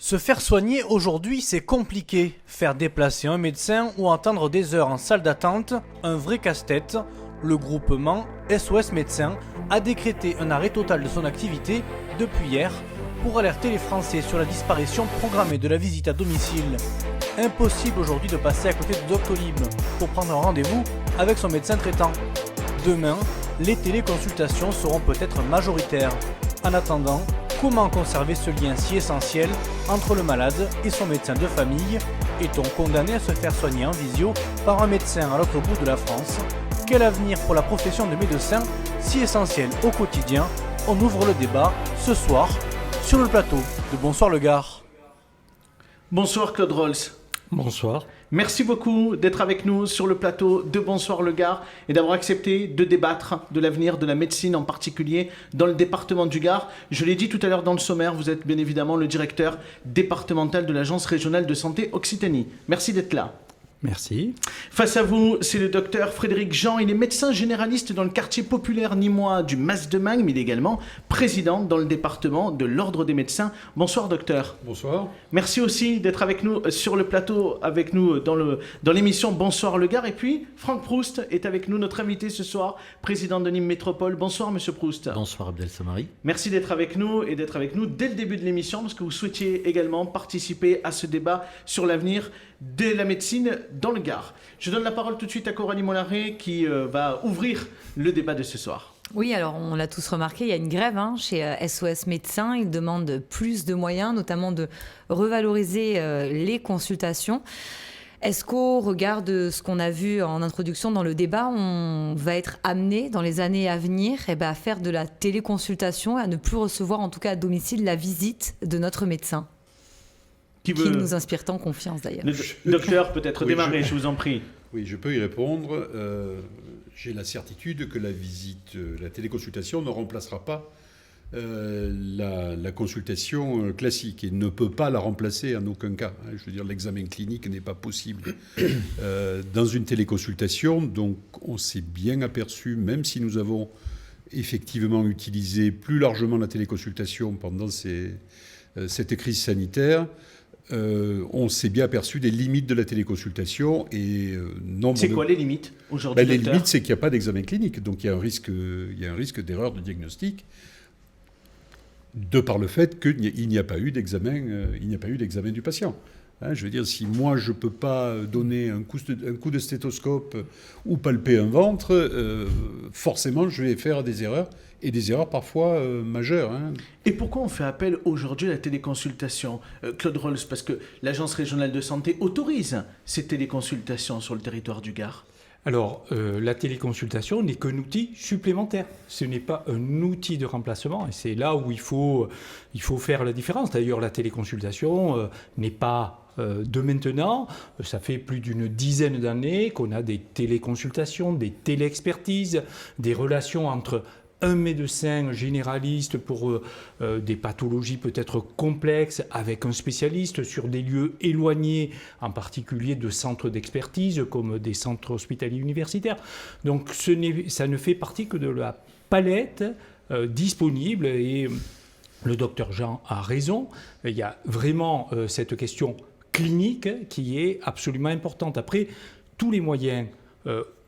Se faire soigner aujourd'hui, c'est compliqué. Faire déplacer un médecin ou attendre des heures en salle d'attente, un vrai casse-tête. Le groupement SOS Médecins a décrété un arrêt total de son activité depuis hier pour alerter les Français sur la disparition programmée de la visite à domicile. Impossible aujourd'hui de passer à côté de Doctolib pour prendre un rendez-vous avec son médecin traitant. Demain, les téléconsultations seront peut-être majoritaires. En attendant, comment conserver ce lien si essentiel entre le malade et son médecin de famille? Est-on condamné à se faire soigner en visio par un médecin à l'autre bout de la France? Quel avenir pour la profession de médecin si essentielle au quotidien? On ouvre le débat ce soir sur le plateau de Bonsoir le Gard. Bonsoir Claude Rolls. Bonsoir. Merci beaucoup d'être avec nous sur le plateau de Bonsoir le Gard et d'avoir accepté de débattre de l'avenir de la médecine en particulier dans le département du Gard. Je l'ai dit tout à l'heure dans le sommaire, vous êtes bien évidemment le directeur départemental de l'Agence régionale de santé Occitanie. Merci d'être là. Merci. Face à vous, c'est le docteur Frédéric Jean. Il est médecin généraliste dans le quartier populaire nîmois du Mas-de-Magne, mais il est également président dans le département de l'Ordre des médecins. Bonsoir docteur. Bonsoir. Merci aussi d'être avec nous sur le plateau, avec nous dans l'émission Bonsoir le Gard. Et puis, Franck Proust est avec nous, notre invité ce soir, président de Nîmes Métropole. Bonsoir monsieur Proust. Bonsoir Abdel Samari. Merci d'être avec nous et d'être avec nous dès le début de l'émission parce que vous souhaitiez également participer à ce débat sur l'avenir de la médecine dans le Gard. Je donne la parole tout de suite à Coralie Mollaret qui va ouvrir le débat de ce soir. Oui, alors on l'a tous remarqué, il y a une grève chez SOS Médecins. Ils demandent plus de moyens, notamment de revaloriser les consultations. Est-ce qu'au regard de ce qu'on a vu en introduction dans le débat, on va être amené dans les années à venir à faire de la téléconsultation et à ne plus recevoir, en tout cas à domicile, la visite de notre médecin qui nous inspire tant confiance d'ailleurs. Le docteur, peut-être démarrer, je vous en prie. Oui, je peux y répondre. J'ai la certitude que la téléconsultation ne remplacera pas la consultation classique et ne peut pas la remplacer en aucun cas. Je veux dire, l'examen clinique n'est pas possible dans une téléconsultation. Donc, on s'est bien aperçu, même si nous avons effectivement utilisé plus largement la téléconsultation pendant cette crise sanitaire, on s'est bien aperçu des limites de la téléconsultation. C'est quoi les limites aujourd'hui, les limites, c'est qu'il n'y a pas d'examen clinique. Donc il y a un risque d'erreur de diagnostic de par le fait qu'il n'y a pas eu d'examen du patient. Je veux dire, si moi je ne peux pas donner un coup de stéthoscope ou palper un ventre, forcément je vais faire des erreurs, et des erreurs parfois majeures. Et pourquoi on fait appel aujourd'hui à la téléconsultation, Claude Rolls? Parce que l'Agence régionale de santé autorise ces téléconsultations sur le territoire du Gard. Alors, la téléconsultation n'est qu'un outil supplémentaire. Ce n'est pas un outil de remplacement. Et c'est là où il faut faire la différence. D'ailleurs, la téléconsultation n'est pas de maintenant. Ça fait plus d'une dizaine d'années qu'on a des téléconsultations, des téléexpertises, des relations entre un médecin généraliste pour des pathologies peut-être complexes avec un spécialiste sur des lieux éloignés, en particulier de centres d'expertise comme des centres hospitaliers universitaires. Donc ça ne fait partie que de la palette disponible et le docteur Jean a raison. Il y a vraiment cette question clinique qui est absolument importante. Après, tous les moyens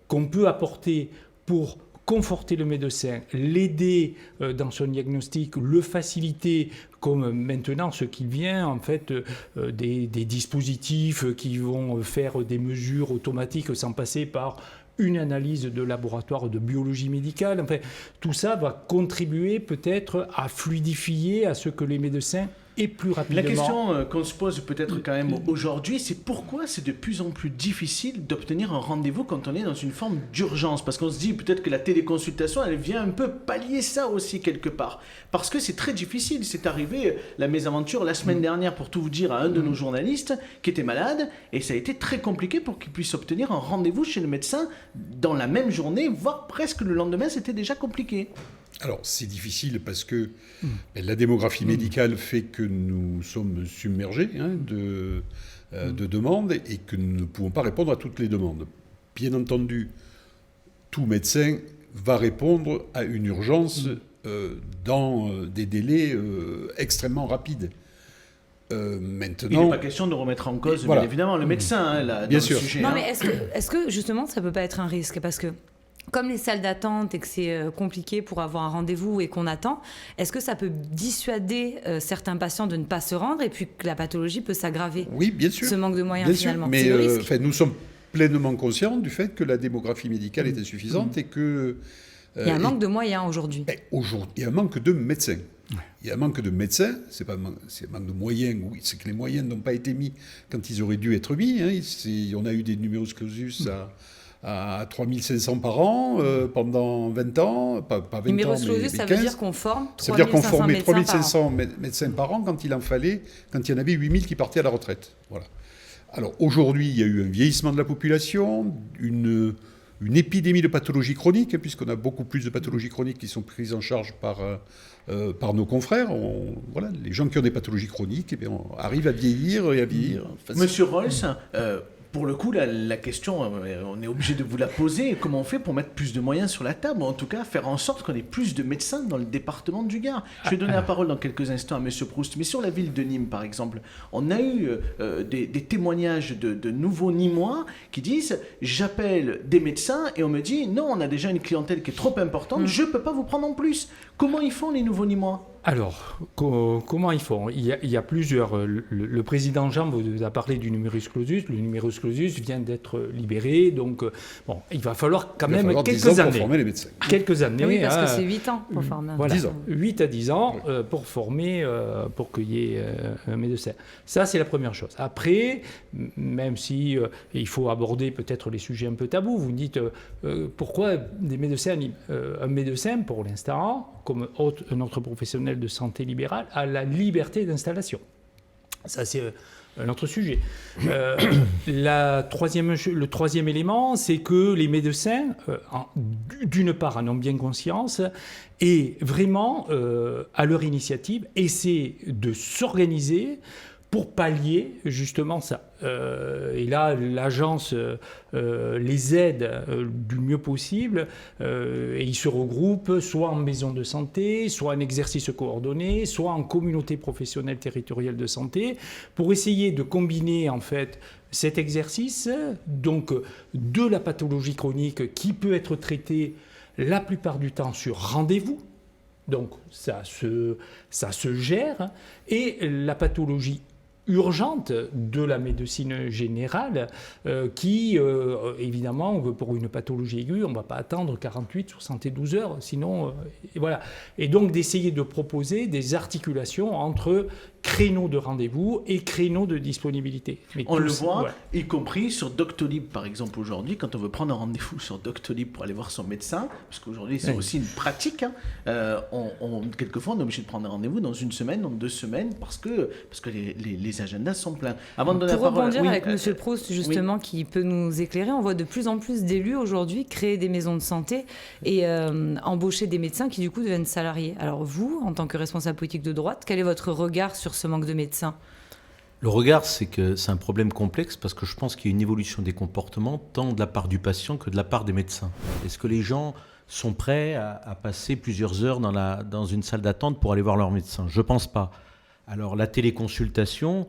qu'on peut apporter pour conforter le médecin, l'aider dans son diagnostic, le faciliter, comme maintenant ce qui vient, en fait, des dispositifs qui vont faire des mesures automatiques sans passer par une analyse de laboratoire de biologie médicale. Enfin, tout ça va contribuer peut-être à fluidifier, à ce que les médecins et plus rapidement. La question qu'on se pose peut-être quand même aujourd'hui, c'est pourquoi c'est de plus en plus difficile d'obtenir un rendez-vous quand on est dans une forme d'urgence? Parce qu'on se dit peut-être que la téléconsultation, elle vient un peu pallier ça aussi quelque part. Parce que c'est très difficile. C'est arrivé, la mésaventure, la semaine dernière, pour tout vous dire, à un de nos journalistes qui était malade, et ça a été très compliqué pour qu'il puisse obtenir un rendez-vous chez le médecin dans la même journée, voire presque le lendemain, c'était déjà compliqué. Alors, c'est difficile parce que la démographie médicale fait que nous sommes submergés de demandes et que nous ne pouvons pas répondre à toutes les demandes. Bien entendu, tout médecin va répondre à une urgence dans des délais extrêmement rapides. Maintenant, il n'est pas question de remettre en cause, voilà. bien évidemment, le médecin là, Bien dans sûr. le sujet. Non, hein. mais est-ce que justement ça peut pas être un risque? Parce que comme les salles d'attente et que c'est compliqué pour avoir un rendez-vous et qu'on attend, est-ce que ça peut dissuader certains patients de ne pas se rendre et puis que la pathologie peut s'aggraver? oui, bien sûr. Ce manque de moyens Bien sûr, finalement. mais C'est le risque. nous sommes pleinement conscients du fait que la démographie médicale est insuffisante et que... Il y a un manque de moyens aujourd'hui. Aujourd'hui, il y a un manque de médecins. Il y a un manque de médecins, c'est un manque de moyens, oui, c'est que les moyens n'ont pas été mis quand ils auraient dû être mis. Hein. On a eu des numerus clausus à 3500 par an pendant 20 ans, pas 20 Numerus ans, clausus, mais ça 15. veut dire qu'on forme 3500 Ça veut dire qu'on formait médecins par an. 3500 médecins par an quand il y en avait 8000 qui partaient à la retraite. Voilà. Alors aujourd'hui, il y a eu un vieillissement de la population, une épidémie de pathologies chroniques, puisqu'on a beaucoup plus de pathologies chroniques qui sont prises en charge par nos confrères. Voilà, les gens qui ont des pathologies chroniques on arrive à vieillir et à vieillir. Enfin, Monsieur Rolls, pour le coup, la question, on est obligé de vous la poser. Comment on fait pour mettre plus de moyens sur la table, ou en tout cas faire en sorte qu'on ait plus de médecins dans le département du Gard? Je vais donner la parole dans quelques instants à Monsieur Proust. Mais sur la ville de Nîmes, par exemple, on a eu des témoignages de nouveaux Nîmois qui disent « J'appelle des médecins et on me dit « Non, on a déjà une clientèle qui est trop importante, je ne peux pas vous prendre en plus. » Comment ils font, les nouveaux Nîmois? Alors, comment ils font? Il y a plusieurs... Le président Jean vous a parlé du numerus clausus. Le numerus clausus vient d'être libéré. Donc, bon, il va falloir quand même quelques années. Pour former les médecins. Quelques années. Oui, parce que c'est 8 ans pour former un Voilà, 10 ans. 8 à 10 ans pour former, pour qu'il y ait un médecin. Ça, c'est la première chose. Après, même si il faut aborder peut-être les sujets un peu tabous, vous me dites pourquoi des médecins à Nîmes? Un médecin, pour l'instant, comme un autre professionnel de santé libérale, a la liberté d'installation. Ça, c'est un autre sujet. Le troisième élément, c'est que les médecins, d'une part, en ont bien conscience et vraiment, à leur initiative, essaient de s'organiser pour pallier justement ça. Et là, l'agence les aide du mieux possible et ils se regroupent soit en maison de santé, soit en exercice coordonné, soit en communauté professionnelle territoriale de santé pour essayer de combiner en fait cet exercice donc de la pathologie chronique qui peut être traitée la plupart du temps sur rendez-vous. Donc ça se gère et la pathologie urgente de la médecine générale qui, évidemment, pour une pathologie aiguë, on ne va pas attendre 48, 72 heures, sinon, voilà. Et donc d'essayer de proposer des articulations entre créneaux de rendez-vous et créneaux de disponibilité. Mais on le voit, ouais. Y compris sur Doctolib, par exemple, aujourd'hui, quand on veut prendre un rendez-vous sur Doctolib pour aller voir son médecin, parce qu'aujourd'hui, c'est aussi une pratique, hein, quelquefois, on est obligé de prendre un rendez-vous dans une semaine, dans 2 semaines, parce que les agendas sont pleins. Avant de donner pour la parole, rebondir oui, avec Monsieur Proust, justement, qui peut nous éclairer, on voit de plus en plus d'élus aujourd'hui créer des maisons de santé et embaucher des médecins qui, du coup, deviennent salariés. Alors vous, en tant que responsable politique de droite, quel est votre regard sur ce manque de médecins? Le regard, c'est que c'est un problème complexe parce que je pense qu'il y a une évolution des comportements tant de la part du patient que de la part des médecins. Est-ce que les gens sont prêts à passer plusieurs heures dans une salle d'attente pour aller voir leur médecin? Je ne pense pas. Alors la téléconsultation,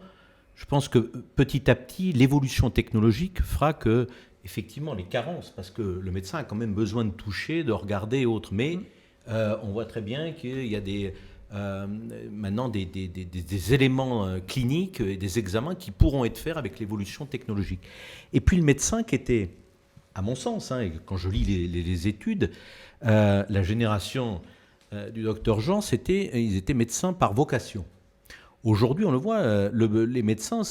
je pense que petit à petit, l'évolution technologique fera que, effectivement, les carences, parce que le médecin a quand même besoin de toucher, de regarder et autres, mais on voit très bien qu'il y a maintenant des éléments cliniques et des examens qui pourront être faits avec l'évolution technologique. Et puis le médecin qui était, à mon sens, hein, quand je lis les études, la génération du docteur Jean, ils étaient médecins par vocation. Aujourd'hui, on le voit, les médecins,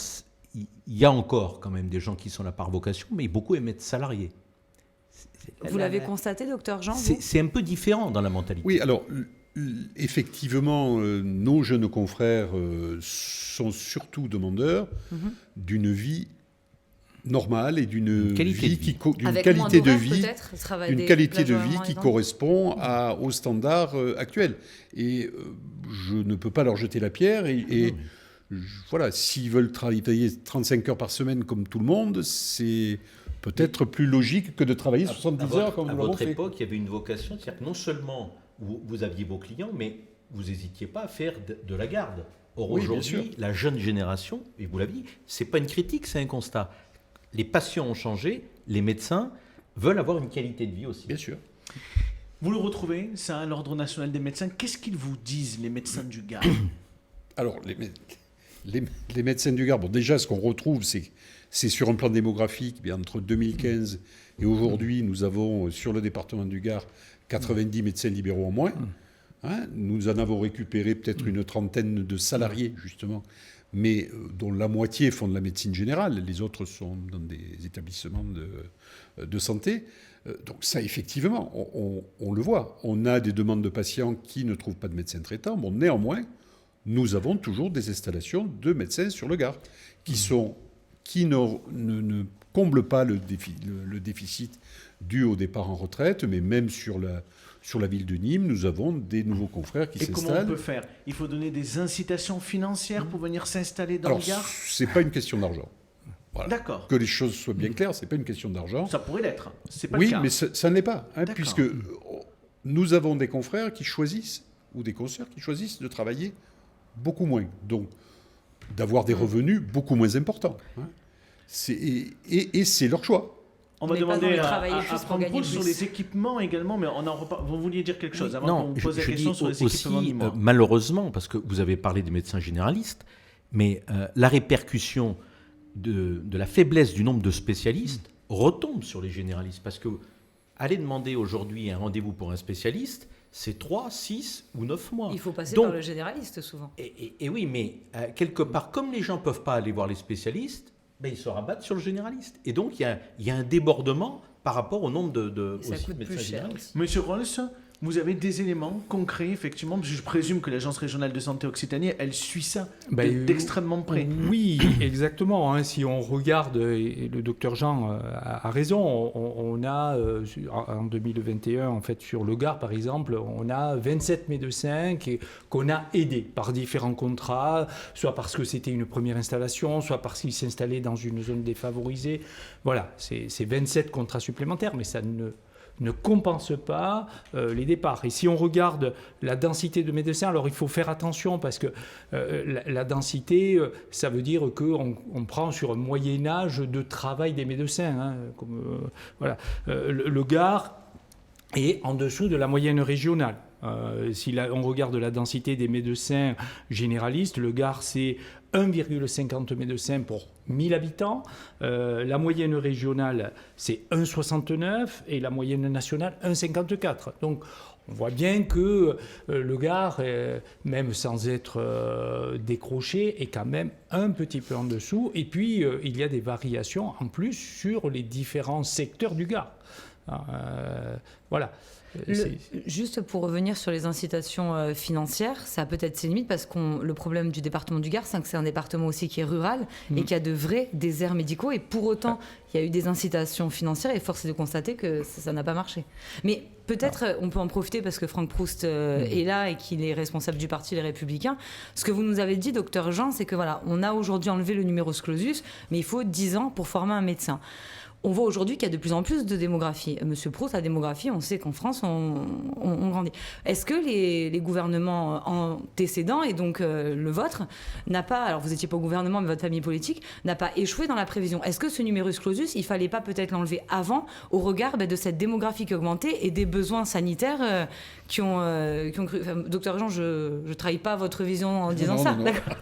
il y a encore quand même des gens qui sont là par vocation, mais beaucoup aiment être salariés. Vous l'avez constaté, docteur Jean? C'est un peu différent dans la mentalité. Oui, alors effectivement, nos jeunes confrères sont surtout demandeurs d'une vie normale et d'une qualité de vie qui correspond aux standards actuels. Et je ne peux pas leur jeter la pierre. Voilà, s'ils veulent travailler 35 heures par semaine comme tout le monde, c'est peut-être plus logique que de travailler 70 heures comme nous l'avons fait. À votre époque, il y avait une vocation, c'est-à-dire que non seulement vous aviez vos clients, mais vous n'hésitiez pas à faire de la garde. Or Oui, bien aujourd'hui, la jeune génération, et vous l'avez dit, c'est pas une critique, c'est un constat. Les patients ont changé, les médecins veulent avoir une qualité de vie aussi. Bien sûr. Vous le retrouvez, ça, à l'Ordre national des médecins. Qu'est-ce qu'ils vous disent, les médecins du Gard? Alors, les médecins du Gard, bon, déjà, ce qu'on retrouve, c'est sur un plan démographique, bien, entre 2015 et aujourd'hui, nous avons, sur le département du Gard, 90 médecins libéraux en moins. Hein, nous en avons récupéré peut-être une trentaine de salariés, justement, mais dont la moitié font de la médecine générale. Les autres sont dans des établissements de santé. Donc ça, effectivement, on le voit. On a des demandes de patients qui ne trouvent pas de médecin traitant. Bon, néanmoins, nous avons toujours des installations de médecins sur le Gard qui ne comblent pas le déficit dû au départ en retraite, mais même sur la ville de Nîmes, nous avons des nouveaux confrères qui s'installent. Et comment on peut faire? Il faut donner des incitations financières pour venir s'installer dans le Gard? C'est pas une question d'argent. Voilà. D'accord. Que les choses soient bien claires, c'est pas une question d'argent. Ça pourrait l'être. C'est pas Oui, le cas. mais ça ne l'est pas, hein, D'accord. puisque nous avons des confrères qui choisissent, ou des consoeurs qui choisissent de travailler beaucoup moins, donc d'avoir des revenus beaucoup moins importants. Hein. Et c'est leur choix. On va Mais pas dans demander le à travailler juste pour Franck gagner Proust sur plus. les équipements également, mais vous vouliez dire quelque chose avant Non, qu'on pose la je question dis sur les équipements aussi, du mois. malheureusement, parce que vous avez parlé des médecins généralistes, mais la répercussion de la faiblesse du nombre de spécialistes retombe sur les généralistes. Parce que aller demander aujourd'hui un rendez-vous pour un spécialiste, c'est 3, 6 ou 9 mois. Il faut passer Donc, par le généraliste souvent. et oui, mais quelque part, comme les gens ne peuvent pas aller voir les spécialistes, ben, ils se rabattent sur le généraliste. Et donc, il y a un débordement par rapport au nombre de Ça aussi coûte de plus médecins cher généralistes. aussi. Monsieur Rolls, vous avez des éléments concrets, effectivement, parce que je présume que l'Agence régionale de santé Occitanie, elle suit ça d'extrêmement près. Oui, exactement. Hein. Si on regarde, et le docteur Jean a raison, on a en 2021, en fait, sur le Gard, par exemple, on a 27 médecins qu'on a aidés par différents contrats, soit parce que c'était une première installation, soit parce qu'ils s'installaient dans une zone défavorisée. Voilà, c'est 27 contrats supplémentaires, mais ça ne compense pas les départs. Et si on regarde la densité de médecins, alors il faut faire attention parce que la densité, ça veut dire qu'on prend sur un moyen âge de travail des médecins. Hein, voilà. Le Gard est en dessous de la moyenne régionale. Si on regarde la densité des médecins généralistes, le Gard, c'est 1,50 médecins pour 1000 habitants. La moyenne régionale, c'est 1,69 et la moyenne nationale, 1,54. Donc, on voit bien que le Gard, même sans être décroché, est quand même un petit peu en dessous. Et puis, il y a des variations en plus sur les différents secteurs du Gard. Voilà. Juste pour revenir sur les incitations financières, ça a peut-être ses limites parce que le problème du département du Gard, c'est que c'est un département aussi qui est rural et qui a de vrais déserts médicaux. Et pour autant, il y a eu des incitations financières et force est de constater que ça n'a pas marché. Mais peut-être on peut en profiter parce que Franck Proust est là et qu'il est responsable du parti Les Républicains. Ce que vous nous avez dit, docteur Jean, c'est que voilà, on a aujourd'hui enlevé le numerus clausus, mais il faut 10 ans pour former un médecin. On voit aujourd'hui qu'il y a de plus en plus de démographie. Monsieur Proust, la démographie, on sait qu'en France, on grandit. Est-ce que les gouvernements antécédents, et donc le vôtre, n'a pas, alors vous n'étiez pas au gouvernement, mais votre famille politique, n'a pas échoué dans la prévision? Est-ce que ce numerus clausus, il ne fallait pas peut-être l'enlever avant, au regard de cette démographie qui a augmenté et des besoins sanitaires qui ont cru... Enfin, docteur Jean, je ne trahis pas votre vision en disant ça. Non. D'accord.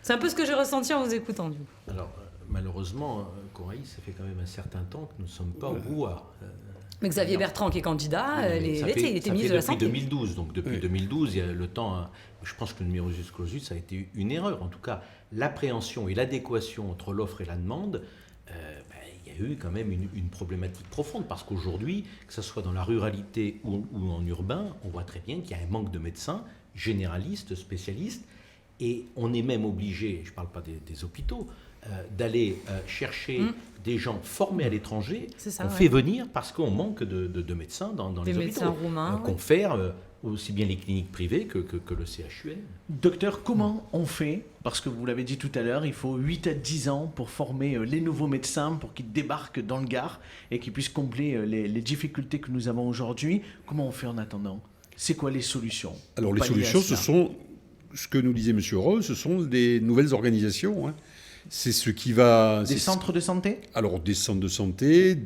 C'est un peu ce que j'ai ressenti en vous écoutant. Alors, malheureusement, Coralie, ça fait quand même un certain temps que nous ne sommes pas au pouvoir. Mais Xavier Bertrand, qui est candidat, il était ministre de la Santé. Depuis 2012. Donc, depuis 2012, il y a le temps. Je pense que le numerus clausus a été une erreur. En tout cas, l'appréhension et l'adéquation entre l'offre et la demande, il y a eu quand même une problématique profonde. Parce qu'aujourd'hui, que ce soit dans la ruralité ou en urbain, on voit très bien qu'il y a un manque de médecins généralistes, spécialistes. Et on est même obligé, je ne parle pas des hôpitaux, d'aller chercher des gens formés à l'étranger, qu'on fait venir parce qu'on manque de médecins dans les hôpitaux. Des médecins roumains. Confèrent aussi bien les cliniques privées que le CHUM. Docteur, comment on fait? Parce que vous l'avez dit tout à l'heure, il faut 8 à 10 ans pour former les nouveaux médecins, pour qu'ils débarquent dans le Gard et qu'ils puissent combler les difficultés que nous avons aujourd'hui. Comment on fait en attendant? C'est quoi les solutions? Alors les solutions, ce sont ce que nous disait M. Roll, ce sont des nouvelles organisations. Hein. C'est ce qui va... Des centres de santé ? Alors, des centres de santé,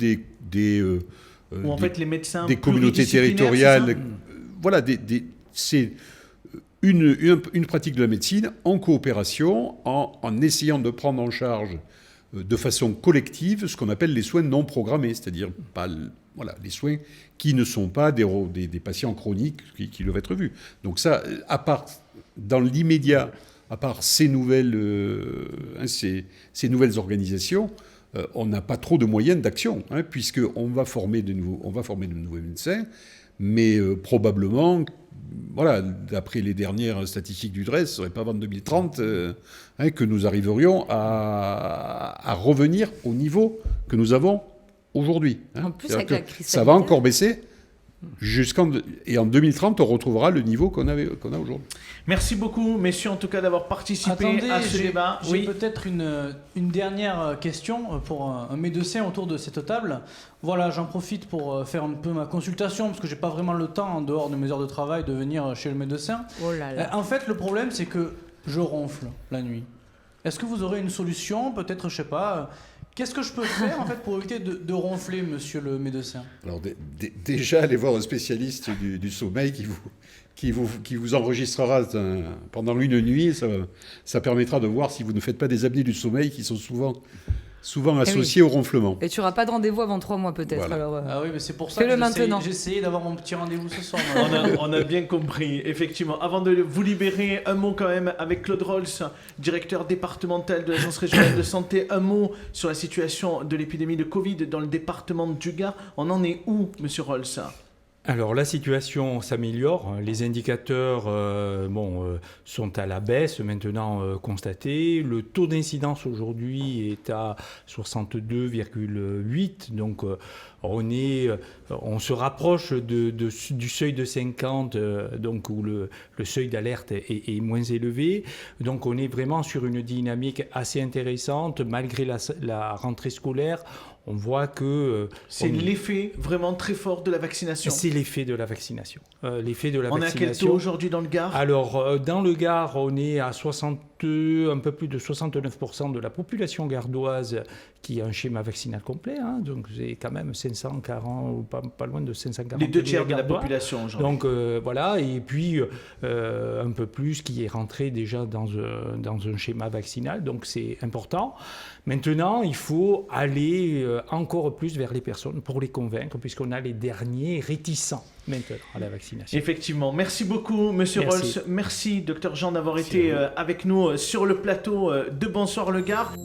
Ou en fait les médecins des communautés territoriales. Voilà, c'est une pratique de la médecine en coopération, en essayant de prendre en charge de façon collective ce qu'on appelle les soins non programmés, c'est-à-dire pas les soins qui ne sont pas des patients chroniques qui doivent être vus. Donc ça, à part dans l'immédiat, à part ces nouvelles organisations, on n'a pas trop de moyens d'action, hein, puisqu'on va former de nouveaux médecins, mais probablement, voilà, d'après les dernières statistiques du DRES, ce ne serait pas avant 2030 que nous arriverions à revenir au niveau que nous avons aujourd'hui. Hein. En plus, avec la crise ça va encore baisser. Et en 2030, on retrouvera le niveau qu'on a aujourd'hui. Merci beaucoup, messieurs, en tout cas, d'avoir participé à ce débat. J'ai peut-être une dernière question pour un médecin autour de cette table. Voilà, j'en profite pour faire un peu ma consultation, parce que j'ai pas vraiment le temps, en dehors de mes heures de travail, de venir chez le médecin. Oh là là. En fait, le problème, c'est que je ronfle la nuit. Est-ce que vous aurez une solution ? Peut-être, je sais pas... Qu'est-ce que je peux faire en fait pour éviter de ronfler, monsieur le médecin ? Alors déjà, allez voir un spécialiste du sommeil qui vous enregistrera pendant une nuit. Ça permettra de voir si vous ne faites pas des apnées du sommeil qui sont souvent associées au ronflement. Et tu n'auras pas de rendez-vous avant 3 mois peut-être. Voilà. Alors, Ah oui, mais c'est pour ça fais-le que maintenant. j'ai essayé d'avoir mon petit rendez-vous ce soir. On a bien compris, effectivement. Avant de vous libérer, un mot quand même avec Claude Rolls, directeur départemental de l'Agence régionale de santé. Un mot sur la situation de l'épidémie de Covid dans le département du Gard. On en est où, monsieur Rolls ? Alors la situation s'améliore, les indicateurs sont à la baisse maintenant constatés. Le taux d'incidence aujourd'hui est à 62,8, donc on se rapproche du seuil de 50, donc où le seuil d'alerte est moins élevé. Donc on est vraiment sur une dynamique assez intéressante malgré la rentrée scolaire. On voit que... c'est l'effet vraiment très fort de la vaccination. C'est l'effet de la vaccination. On est à quel taux aujourd'hui dans le Gard ? Alors, dans le Gard, on est à un peu plus de 69% de la population gardoise qui a un schéma vaccinal complet. Hein, donc, c'est quand même 540, ou pas loin de 540. Les 2/3 de la gardois. population aujourd'hui. Donc, voilà. Et puis, un peu plus qui est rentré déjà dans un schéma vaccinal. Donc, c'est important. Maintenant, il faut aller encore plus vers les personnes pour les convaincre, puisqu'on a les derniers réticents maintenant à la vaccination. Effectivement. Merci beaucoup, monsieur Rolls. Merci, docteur Jean, d'avoir été avec nous sur le plateau de Bonsoir le Gard.